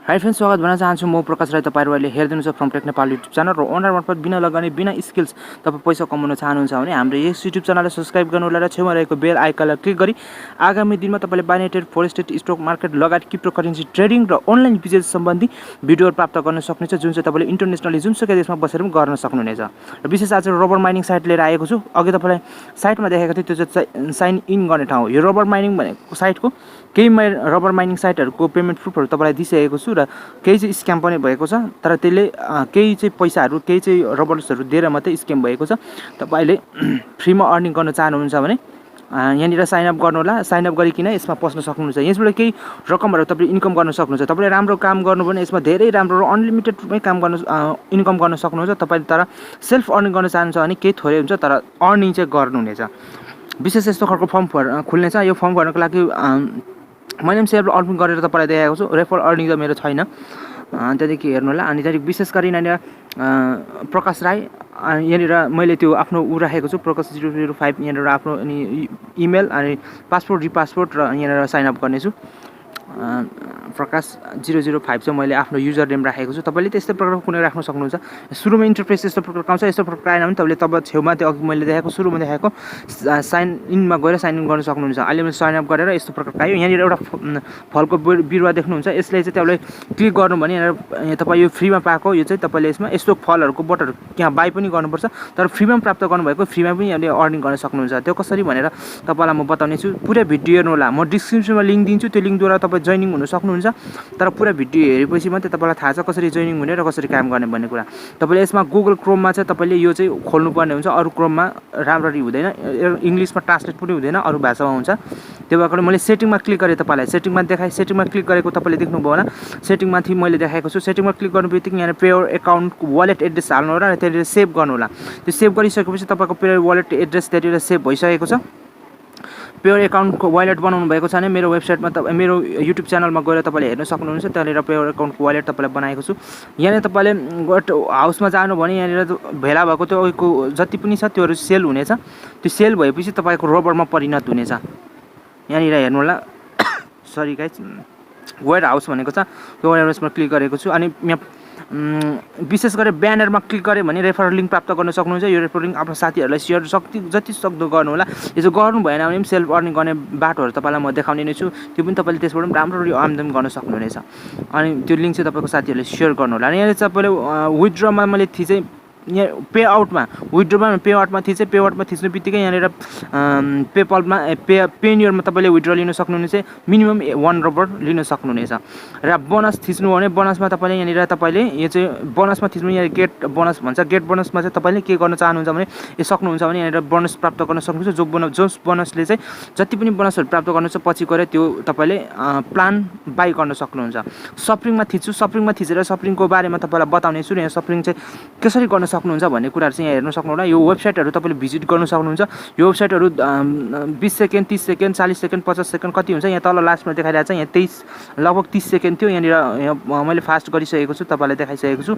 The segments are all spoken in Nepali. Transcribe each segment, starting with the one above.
हाई फ्रेन्ड्स, स्वागत भन्न चाहन्छु। म प्रकाश राई। तपाईँहरू अहिले हेरिदिनुहुन्छ फ्रमटेक नेपाल युट्युब च्यानल र अनलाइन मार्फत बिना लगानी बिना स्किल्स तपाईँ पैसा कमाउन चाहनुहुन्छ भने हाम्रो यस युट्युब च्यानललाई सब्सक्राइब गर्नुहोला र छेउमा रहेको बेल आइकनलाई क्लिक गरी आगामी दिनमा तपाईँले बाइनेटेड फोरेक्स ट्रेड स्टक मार्केट लगायत क्रिप्टो करेन्सी ट्रेडिङ र अनलाइन बिजनेस सम्बन्धी भिडियोहरू प्राप्त गर्न सक्नुहुन्छ, जुन चाहिँ तपाईँले इन्टरनेसनली जुनसुकै देशमा बसेर पनि गर्न सक्नुहुनेछ। र विशेष आज रबर माइनिङ साइट लिएर आएको छु। अघि तपाईँलाई साइटमा देखाएको थियो, त्यो चाहिँ साइन इन गर्ने ठाउँ हो। यो रबर माइनिङ भनेको साइटको केही रबर माइनिङ साइटहरूको पेमेन्ट प्रुफहरू तपाईँलाई दिइसकेको छु र केही चाहिँ स्क्याम पनि भएको छ, तर त्यसले केही चाहिँ पैसाहरू केही चाहिँ रबर्सहरू दिएर मात्रै स्क्याम भएको छ। तपाईँले फ्रीमा अर्निङ गर्न चाहनुहुन्छ भने यहाँनिर साइनअप गर्नुहोला। साइनअप गरिकन यसमा पस्न सक्नुहुन्छ। यसबाट केही रकमहरू तपाईँले इन्कम गर्न सक्नुहुन्छ। तपाईँले राम्रो काम गर्नु भने यसमा धेरै राम्रो र अनलिमिटेडमै काम गर्न इन्कम गर्न सक्नुहुन्छ। तपाईँले तर सेल्फ अर्निङ गर्न चाहनुहुन्छ भने केही थोरै हुन्छ, तर अर्निङ चाहिँ गर्नुहुनेछ। विशेष यस्तो खालको फर्म खुल्नेछ। यो फर्म भर्नको लागि मैले पनि सेल्फ अर्निङ गरेर तपाईँलाई देखाएको छु। रेफर अर्निङ त मेरो छैन। त्यहाँदेखि हेर्नु होला। अनि त्यहाँदेखि विशेष गरी यहाँनिर प्रकाश राई यहाँनिर मैले त्यो आफ्नो राखेको छु, प्रकाश 005 यहाँनिर आफ्नो अनि इमेल अनि पासपोर्ट रिपासपोर्ट र यहाँनिर साइनअप गर्नेछु। प्रकाश 005 चाहिँ मैले आफ्नो युजर नेम राखेको छु। तपाईँले त्यस्तै प्रकारको कुनै राख्न सक्नुहुन्छ। सुरुमा इन्टरफेस यस्तो प्रकारको आउँछ। यस्तो प्रकार आएन भने तपाईँले छेउमा त्यो अघि मैले देखाएको सुरुमा देखाएको साइन इनमा गएर साइन इन गर्न सक्नुहुन्छ। अहिले मैले साइन अप गरेर यस्तो प्रकारको आयो। यहाँनिर एउटा फलको बिरुवा देख्नुहुन्छ। यसलाई चाहिँ तपाईँले क्लिक गर्नु भने यहाँ तपाईँ यो फ्रीमा पाएको यो चाहिँ तपाईँले यसमा यस्तो फलहरूको बोटहरू त्यहाँ बाई पनि गर्नुपर्छ, तर फ्रीमा प्राप्त गर्नुभएको फ्रीमा पनि यहाँले अर्निङ गर्न सक्नुहुन्छ। त्यो कसरी भनेर तपाईँलाई म बताउने छु। पुरै भिडियो हेर्नु होला। म डिस्क्रिप्सनमा लिङ्क दिन्छु। त्यो लिङ्कद्वारा तपाईँ जोइनिङ हुन सक्नुहुन्छ। तर पुरा भिडियो हेरेपछि मात्रै तपाईँलाई थाहा छ कसरी जोइनिङ हुने र कसरी काम गर्ने भन्ने कुरा। तपाईँले यसमा गुगल क्रोममा चाहिँ तपाईँले यो चाहिँ खोल्नुपर्ने हुन्छ। अरू क्रोममा राम्ररी हुँदैन, इङ्ग्लिसमा ट्रान्सलेट पनि हुँदैन, अरू भाषामा हुन्छ। त्यो भएर मैले सेटिङमा क्लिक गरेँ। तपाईँलाई सेटिङमा देखाएँ। सेटिङमा क्लिक गरेको तपाईँले देख्नुभयो होला। सेटिङमाथि मैले देखाएको छु। सेटिङमा क्लिक गर्नु बित्तिकै यहाँ पेयर एकाउन्टको वालेट एड्रेस हाल्नु होला र त्यहाँनिर सेभ गर्नु होला। त्यो सेभ गरिसकेपछि तपाईँको पेयर वालेट एड्रेस त्यहाँनिर सेभ भइसकेको छ। पेयर एकाउन्टको वालेट बनाउनु भएको छ भने मेरो वेबसाइटमा मेरो युट्युब च्यानलमा गएर तपाईँले हेर्न सक्नुहुन्छ। त्यहाँनिर पेयर एकाउन्टको वालेट तपाईँलाई बनाएको छु। यहाँनिर तपाईँले हाउसमा जानु भने यहाँनिर भेला भएको त्यो जति पनि छ त्योहरू सेल हुनेछ। त्यो सेल भएपछि तपाईँको रबरमा परिणत हुनेछ। यहाँनिर हेर्नु होला। सरी गाइस, वेयर हाउस भनेको छ, त्यो वेयर हाउसमा क्लिक गरेको छु। अनि यहाँ विशेष गरेर ब्यानरमा क्लिक गऱ्यो भने रेफरल लिङ्क प्राप्त गर्न सक्नुहुन्छ। यो रेफरल लिङ्क आफ्नो साथीहरूलाई सेयर जति सक्दो गर्नु होला। यो चाहिँ गर्नु भएन भने पनि सेल्फ अर्निङ गर्ने बाटोहरू तपाईँलाई म देखाउने नै छु। त्यो पनि तपाईँले त्यसबाट पनि राम्ररी आमदानी गर्न सक्नुहुनेछ। अनि त्यो लिङ्क चाहिँ तपाईँको साथीहरूले सेयर गर्नु होला। अनि यहाँ चाहिँ तपाईँले विथड्रमा मैले थिचेँ यहाँ पे आउटमा पे आउटमा थिच्नु बित्तिकै यहाँनिर पेपलमा पेनियरमा तपाईँले विथड्र लिन सक्नुहुनेछ। मिनिमम 1 रबर लिन सक्नुहुनेछ। र बोनस थिच्नु भने बोनसमा तपाईँले यहाँनिर तपाईँले यो चाहिँ बोनसमा थिच्नु यहाँ गेट बोनस भन्छ। गेट बोनसमा चाहिँ तपाईँले के गर्न चाहनुहुन्छ भने सक्नुहुन्छ भने यहाँनिर बोनस प्राप्त गर्न सक्नुहुन्छ। जो बोनसले चाहिँ जति पनि बोनसहरू प्राप्त गर्नुहुन्छ पछि गएर त्यो तपाईँले प्लान बाई गर्न सक्नुहुन्छ। सप्रिङमा थिचेर सप्रिङको बारेमा तपाईँलाई बताउने छु। यहाँ सप्रिङ चाहिँ कसरी गर्न सक्नुहुन्छ भन्ने कुराहरू चाहिँ यहाँ हेर्न सक्नुहुन्छ। यो वेबसाइटहरू तपाईँले भिजिट गर्न सक्नुहुन्छ। यो वेबसाइटहरू 20 सेकेन्ड 30 सेकेन्ड 40 सेकेन्ड 50 सेकेन्ड कति हुन्छ यहाँ तल लास्टमा देखाइरहेको छ। यहाँ लगभग 30 सेकेन्ड थियो। यहाँनिर मैले फास्ट गरिसकेको छु, तपाईँलाई देखाइसकेको छु।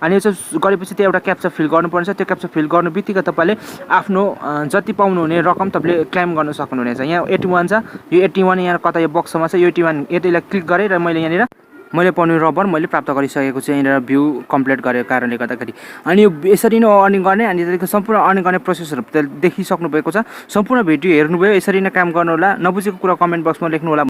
अनि यो चाहिँ गरेपछि त्यो एउटा क्याप्चा फिल गर्नुपर्छ। त्यो क्याप्चा फिल गर्नु बित्तिकै तपाईँले आफ्नो जति पाउनुहुने रकम तपाईँले क्लेम गर्न सक्नुहुनेछ। यहाँ 81 छ। यो 81 यहाँ कता यो बक्समा छ। यो 81 यतिलाई क्लिक गरेँ र मैले पाउने रबर मैले प्राप्त गरिसकेको छु। यहाँनिर भ्यू कम्प्लिट गरेको कारणले गर्दाखेरि अनि यो यसरी नै अर्निङ गर्ने अनि त्यसको सम्पूर्ण अर्निङ गर्ने प्रोसेसहरू देखिसक्नु भएको छ। सम्पूर्ण भिडियो हेर्नुभयो। यसरी नै काम गर्नु होला। नबुझेको कुरा कमेन्ट बक्समा लेख्नु होला।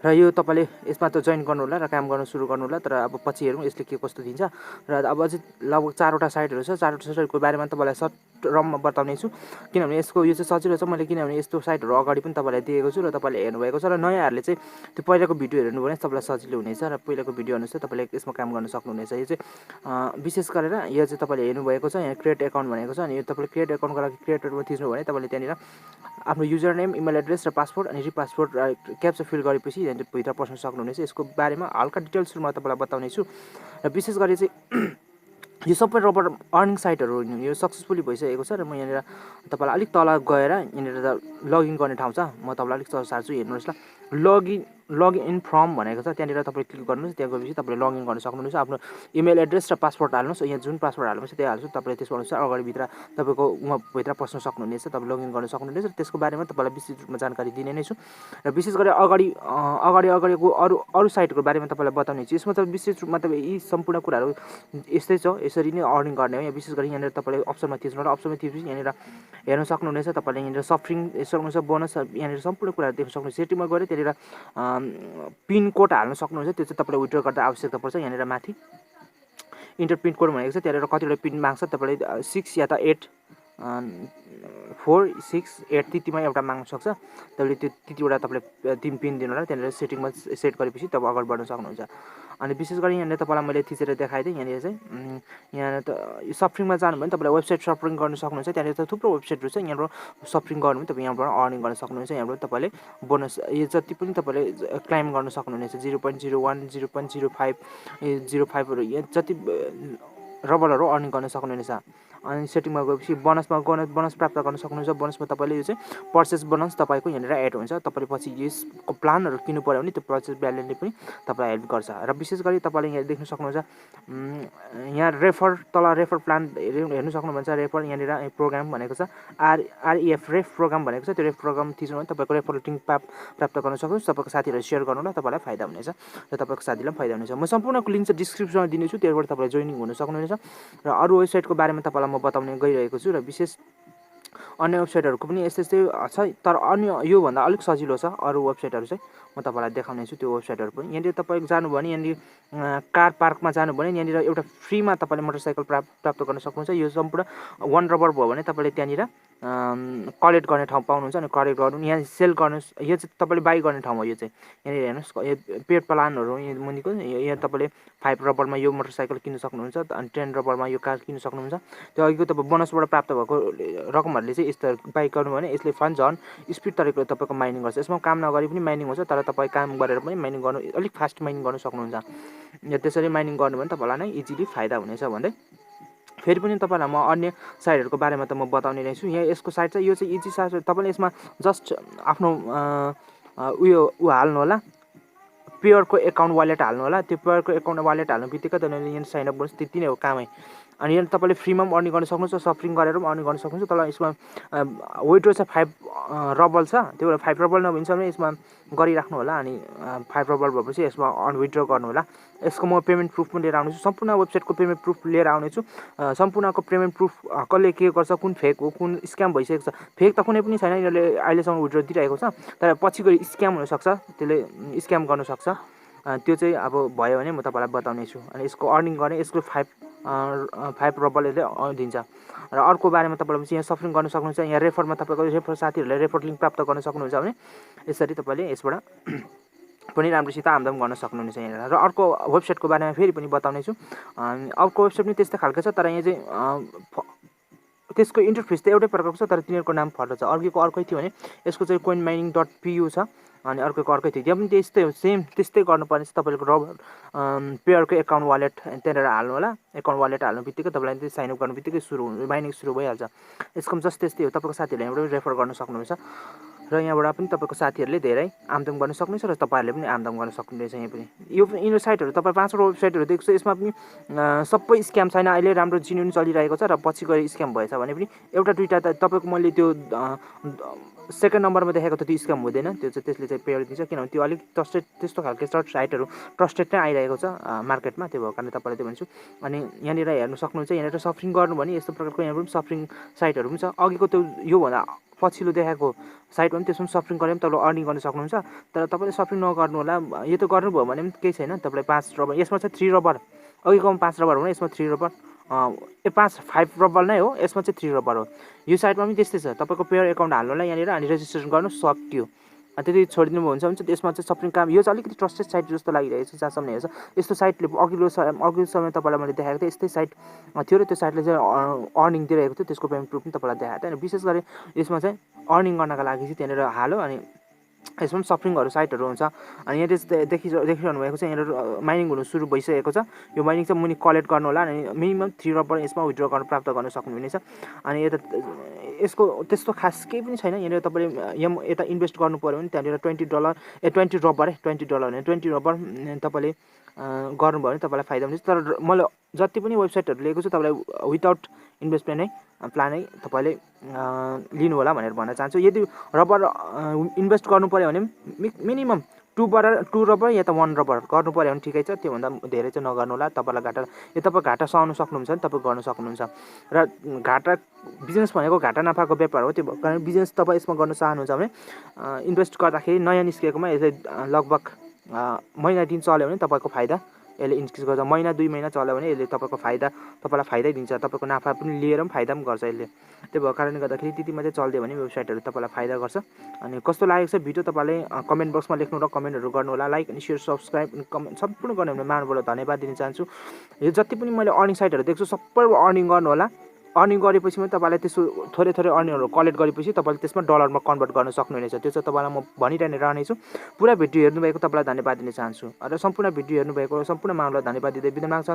र यो तपाईँले यसमा त जोइन गर्नु होला र काम गर्न सुरु गर्नु होला। तर अब पछि हेरौँ यसले के कस्तो दिन्छ। र अब अझै लगभग 4वटा साइटहरू छ। 4वटा साइटको बारेमा तपाईँलाई सर्ट रममा बताउने छु। किनभने यसको यो चाहिँ सजिलो छ। मैले किनभने यस्तो साइटहरू अगाडि पनि तपाईँलाई दिएको छु र तपाईँले हेर्नुभएको छ। र नयाँहरूले चाहिँ त्यो पहिलाको भिडियो हेर्नु भने तपाईँलाई सजिलो हुनेछ। र पहिलाको भिडियो अनुसार तपाईँले यसमा काम गर्न सक्नुहुनेछ। यो चाहिँ विशेष गरेर यो चाहिँ तपाईँले हेर्नुभएको छ। यहाँ क्रिएट एकाउन्ट भनेको छ। अनि यो तपाईँले क्रिएट एकाउन्टको लागि क्रिएटरमा थिच्नु भने तपाईँले त्यहाँनिर आफ्नो युजर नेम इमेल एड्रेस र पासपोर्ट अनि रिपासपोर्ट क्याप्चा फिल गरेपछि भित्र पस्न सक्नुहुनेछ। यसको बारेमा हल्का डिटेल्सहरू म तपाईँलाई बताउने छु। र विशेष गरी चाहिँ यो सबै रबर अर्निङ साइटहरू यो सक्सेसफुली भइसकेको छ। र म यहाँनिर तपाईँलाई अलिक तल गएर यहाँनिर लगइन गर्ने ठाउँ छ। म तपाईँलाई अलिक तल सार्छु, हेर्नुहोस् ल। लगइन फ्रम भनेको छ, त्यहाँनिर तपाईँले क्लिक गर्नुहोस्। त्यहाँ गएपछि तपाईँले लगइन गर्न सक्नुहुनेछ। आफ्नो इमेल एड्रेस र पासवर्ड हाल्नुहोस्। यहाँ जुन पासवर्ड हाल्नुहुन्छ त्यही हाल्नुहोस्। तपाईँले त्यसको अनुसार अगाडिभित्र तपाईँको भित्र पस्न सक्नुहुनेछ, तपाईँ लगइन गर्न सक्नुहुनेछ। त्यसको बारेमा तपाईँलाई विस्तृत रूपमा जानकारी दिने नै छु र विशेष गरी अगाडिको अरू साइटको बारेमा तपाईँलाई बताउने छु। यसमा चाहिँ विशेष रूपमा तपाईँ यी सम्पूर्ण कुराहरू यस्तै छ, यसरी नै अर्निङ गर्ने हो। यहाँ विशेष गरी यहाँनिर तपाईँले अप्सनमा थिच्नु र अप्सनमा थिचेपछि यहाँनिर हेर्न सक्नुहुनेछ। तपाईँले यहाँनिर सफ्रिङ सक्नुहुन्छ, बोनस यहाँनिर सम्पूर्ण कुराहरू देख्न सक्नुहुन्छ। सेटिङमा गएर त्यहाँनिर पिन कोड हाल्न सक्नुहुन्छ। त्यो चाहिँ तपाईँले विथड्र गर्दा आवश्यकता पर्छ। यहाँनिर माथि इन्टर पिन कोड भनेको छ, त्यहाँनिर कतिवटा पिन माग्छ। तपाईँले 6 या त 8 4 6 8 त्यतिमा एउटा माग्न सक्छ। तपाईँले त्यतिवटा तपाईँले 3 पिन दिनु होला। त्यहाँनिर सेटिङमा सेट गरेपछि तपाईँ अगाडि बढ्न सक्नुहुन्छ। अनि विशेष गरी यहाँनिर तपाईँलाई मैले थिचेर देखाइदिएँ। यहाँनिर चाहिँ यहाँ त सफ्रिङमा जानु भने तपाईँले वेबसाइट सफ्रिङ गर्न सक्नुहुन्छ। त्यहाँनिर त थुप्रो वेबसाइटहरू छ। यहाँबाट सफ्रिङ गर्नु भने तपाईँ यहाँबाट अर्निङ गर्न सक्नुहुन्छ। यहाँबाट तपाईँले बोनस यो जति पनि तपाईँले क्लाइम गर्न सक्नुहुनेछ। 0.01 0.05 0.5हरू यहाँ जति रबलहरू अर्निङ गर्न सक्नुहुनेछ। अनि सेटिङमा गएपछि बोनस प्राप्त गर्न सक्नुहुन्छ। बोनसमा तपाईँले यो चाहिँ पर्चेस बोनस तपाईँको यहाँनिर एड हुन्छ। तपाईँले पछि यसको प्लानहरू किन्नु पऱ्यो भने त्यो पर्चेस भ्यालुले पनि तपाईँलाई हेल्प गर्छ। र विशेष गरी तपाईँले यहाँ देख्न सक्नुहुन्छ यहाँ रेफर प्लान हेर्नु सक्नुहुन्छ। रेफर यहाँनिर प्रोग्राम भनेको छ रेफ प्रोग्राम भनेको छ। त्यो रेफ प्रोग्राम थिच्नु भने तपाईँको रेफर लिङ्क प्राप्त गर्न सक्नुहुन्छ। तपाईँको साथीहरूलाई सेयर गर्नु होला, तपाईँलाई फाइदा हुनेछ र तपाईँको साथीलाई पनि फाइदा हुनेछ। म सम्पूर्णको लिङ्क चाहिँ डिस्क्रिप्सनमा दिनेछु, त्यहाँबाट तपाईँले जोइनिङ हुन सक्नुहुनेछ। र अरू वेबसाइटको बारेमा तपाईँलाई म बताउने गइरहेको छु। र विशेष अन्य वेबसाइटहरूको पनि यस्तै छ, तर अन्य योभन्दा अलिक सजिलो छ। अरू वेबसाइटहरू चाहिँ म तपाईँलाई देखाउने छु। त्यो वेबसाइटहरू पनि यहाँनिर तपाईँ जानु भने यहाँनिर कार पार्कमा जानु भने यहाँनिर एउटा फ्रीमा तपाईँले मोटरसाइकल प्राप्त गर्न सक्नुहुन्छ। यो सम्पूर्ण 1 रबर भयो भने तपाईँले त्यहाँनिर कलेक्ट गर्ने ठाउँ पाउनुहुन्छ। अनि कलेक्ट गर्नु यहाँ सेल गर्नु, यो चाहिँ तपाईँले बाई गर्ने ठाउँ हो। यो चाहिँ यहाँनिर हेर्नुहोस्, यो पेड प्लानहरू यहाँ मुनिको यहाँ तपाईँले 5 रबरमा यो मोटरसाइकल किन्न सक्नुहुन्छ। अनि 10 रबरमा यो कार किन्न सक्नुहुन्छ। त्यो अघिको तपाईँ बोनसबाट प्राप्त भएको रकमहरूले चाहिँ यस्तो बाई गर्नु भने यसले फन्ड झन् स्पिड तरिकाले तपाईँको माइनिङ गर्छ। यसमा काम नगरी पनि माइनिङ हुन्छ, तर तपाईँ काम गरेर पनि माइनिङ गर्नु अलिक फास्ट माइनिङ गर्न सक्नुहुन्छ। त्यसरी माइनिङ गर्नु भने तपाईँलाई नै इजिली फाइदा हुनेछ भन्दै फेरि पनि तपाईँलाई म अन्य साइटहरूको बारेमा त म बताउने नै छु। यहाँ यसको साइट चाहिँ यो चाहिँ इजी साइट। तपाईँले यसमा जस्ट आफ्नो हाल्नु होला, पेयरको एकाउन्ट वालेट हाल्नु होला। त्यो पेयरको एकाउन्ट वालेट हाल्नु बित्तिकै तपाईँले यहाँ साइन अप गर्नुहोस्, त्यति नै हो कामै। अनि यहाँ तपाईँले फ्रीमा पनि अर्निङ गर्न सक्नुहुन्छ, सफ्रिङ गरेर पनि अर्निङ गर्न सक्नुहुन्छ। तर यसमा विड्रो चाहिँ 5 रबल छ। त्यो भएर 5 रबल नभइन्छ भने यसमा गरिराख्नु होला। अनि 5 रबल भएपछि यसमा विड्रो गर्नु होला। यसको म पेमेन्ट प्रुफ पनि लिएर आउनेछु। सम्पूर्ण वेबसाइटको पेमेन्ट प्रुफ लिएर आउनेछु। सम्पूर्णको पेमेन्ट प्रुफ कसले के गर्छ, कुन फेक हो, कुन स्क्याम भइसकेको छ। फेक त कुनै पनि छैन, यिनीहरूले अहिलेसम्म विड्रो दिइरहेको छ। तर पछि गएर स्क्याम हुनसक्छ, त्यसले स्क्याम गर्नुसक्छ। त्यो चाहिँ अब भयो भने म तपाईँलाई बताउने छु। अनि यसको अर्निङ गर्ने यसको 5 रबल यसले दिन्छ। र अर्को बारेमा तपाईँले यहाँ सफ्रिङ गर्न सक्नुहुन्छ। यहाँ रेफरमा तपाईँको रेफर साथीहरूलाई रेफर लिङ्क प्राप्त गर्न सक्नुहुन्छ भने यसरी तपाईँले यसबाट पनि राम्रोसित आमदाम गर्न सक्नुहुनेछ यहाँनिर। र अर्को वेबसाइटको बारेमा फेरि पनि बताउने छु। अर्को वेबसाइट पनि त्यस्तै खालको छ, तर यहाँ चाहिँ त्यसको इन्टरफेस त एउटै प्रकारको छ, तर तिनीहरूको नाम फरक छ। अर्कै थियो भने यसको चाहिँ coinmining.pu छ। अनि अर्को अर्कै थियो, त्यहाँ पनि त्यस्तै हो, सेम त्यस्तै गर्नुपर्ने छ। तपाईँको पेयरको एकाउन्ट वालेट त्यहाँनिर हाल्नु होला। एकाउन्ट वालेट हाल्नु बित्तिकै तपाईँलाई त्यो साइनअप गर्नु बित्तिकै माइनिङ सुरु भइहाल्छ। यसको पनि जस्तै त्यस्तै हो। तपाईँको साथीहरूले यहाँबाट रेफर गर्न सक्नुहुन्छ र यहाँबाट पनि तपाईँको साथीहरूले धेरै आमदाम गर्न सक्नुहुन्छ र तपाईँहरूले पनि आमदाम गर्न सक्नुहुनेछ। यहाँ पनि यिनीहरू साइटहरू तपाईँ 5वटा वेबसाइटहरू देख्छु, यसमा पनि सबै स्क्याम छैन। अहिले राम्रो जिन्युन चलिरहेको छ र पछि गएर स्क्याम भएछ भने पनि एउटा दुईवटा त तपाईँको मैले त्यो सेकेन्ड नम्बरमा देखाएको त त्यो स्क्याम हुँदैन। त्यो चाहिँ त्यसले चाहिँ पेयर दिन्छ, किनभने त्यो अलिक ट्रस्टेड त्यस्तो खालको साइटहरू ट्रस्टेड नै आइरहेको छ मार्केटमा। त्यो भएको कारणले तपाईँलाई त्यो भन्छु। अनि यहाँनिर हेर्नु सक्नुहुन्छ, यहाँनिर सफ्रिङ गर्नु भने यस्तो प्रकारको यहाँ पनि सफ्रिङ साइटहरू पनि छ। अघिको त्यो योभन्दा पछिल्लो देखाएको साइटमा पनि त्यसमा सफ्रिङ गरेर पनि तपाईँले अर्निङ गर्न सक्नुहुन्छ। तर तपाईँले सफ्रिङ नगर्नु होला। यो त गर्नुभयो भने पनि केही छैन। तपाईँले 5 रबर, यसमा चाहिँ 3 रबर, अघिकोमा 5 रबर हो भने यसमा 3 रबर, 5 रबर नै हो। यसमा चाहिँ 3 रबर हो। यो साइटमा पनि त्यस्तै छ। तपाईँको पेयर एकाउन्ट हाल्नु होला यहाँनिर, अनि रेजिस्ट्रेसन गर्नु सक्यो। त्यति छोडिदिनु हुन्छ भने चाहिँ यसमा चाहिँ सफ्रिङ काम। यो चाहिँ अलिकति ट्रस्टेड साइट जस्तो लागिरहेको छ जहाँसम्म हेर्छ। यस्तो साइटले अघिल्लो समय तपाईँलाई मैले देखाएको थिएँ, यस्तै साइट थियो र त्यो साइटले चाहिँ अर्निङ दिइरहेको थियो। त्यसको पेमेन्ट प्रुफ पनि तपाईँलाई देखाएको थियो। अनि विशेष गरी यसमा चाहिँ अर्निङ गर्नका लागि चाहिँ त्यहाँनिर हाल्यो। अनि यसमा पनि सफ्रिङहरू साइटहरू हुन्छ। अनि यहाँ देखिरहनु भएको छ यहाँनिर माइनिङ हुनु सुरु भइसकेको छ। यो माइनिङ चाहिँ मुनि कलेक्ट गर्नु होला अनि मिनिमम 3 रबर यसमा विथड्र गर्न प्राप्त गर्न सक्नुहुनेछ। अनि यता यसको त्यस्तो खास केही पनि छैन। यहाँनिर तपाईँले यता इन्भेस्ट गर्नु पऱ्यो भने त्यहाँनिर $20 रबर भने 20 रबर तपाईँले गर्नुभयो भने तपाईँलाई फाइदा हुनेछ। तर मैले जति पनि वेबसाइटहरू लिएको छु तपाईँलाई विदाउट इन्भेस्टमेन्ट नै प्लानै तपाईँले लिनु होला भनेर भन्न चाहन्छु। यदि रबर इन्भेस्ट गर्नु पऱ्यो भने मिनिमम 2 रबर या त 1 रबर गर्नु पऱ्यो भने ठिकै छ। त्योभन्दा धेरै चाहिँ नगर्नु होला। तपाईँलाई घाटा तपाईँ घाटा सहनु सक्नुहुन्छ भने तपाईँ गर्न सक्नुहुन्छ। र घाटा बिजनेस भनेको घाटा नाफाको व्यापार हो। त्यो कारण बिजनेस तपाईँ यसमा गर्न चाहनुहुन्छ भने इन्भेस्ट गर्दाखेरि नयाँ निस्किएकोमा यसले लगभग महिना दिन चल्यो भने तपाईँको फाइदा यसले इन्क्रिज गर्छ। महिना 2 महिना चल्यो भने यसले तपाईँलाई फाइदै दिन्छ। तपाईँको नाफा पनि लिएर पनि फाइदा पनि गर्छ यसले। त्यो भएको कारणले गर्दाखेरि त्यतिमा चाहिँ चलिदियो भने वेबसाइटहरू तपाईँलाई फाइदा गर्छ। अनि कस्तो लागेको छ भिडियो तपाईँले कमेन्ट बक्समा लेख्नु र कमेन्टहरू गर्नु होला। लाइक अनि सेयर सब्सक्राइब अनि कमेन्ट सम्पूर्ण गर्ने भने महानुभावलाई धन्यवाद दिन चाहन्छु। यो जति पनि मैले अर्निङ साइटहरू देख्छु सबै अर्निङ गर्नु होला। अर्निङ गरेपछि पनि तपाईँलाई त्यसो थोरै अर्निङहरू कलेक्ट गरेपछि तपाईँले त्यसमा डलरमा कन्भर्ट गर्न सक्नुहुनेछ। त्यो चाहिँ तपाईँलाई म भनिरहनेछु। पुरा भिडियो हेर्नुभएको तपाईँलाई धन्यवाद दिन चाहन्छु। र सम्पूर्ण भिडियो हेर्नुभएको सम्पूर्ण महानुभावलाई धन्यवाद दिँदै बिदा माग्छु।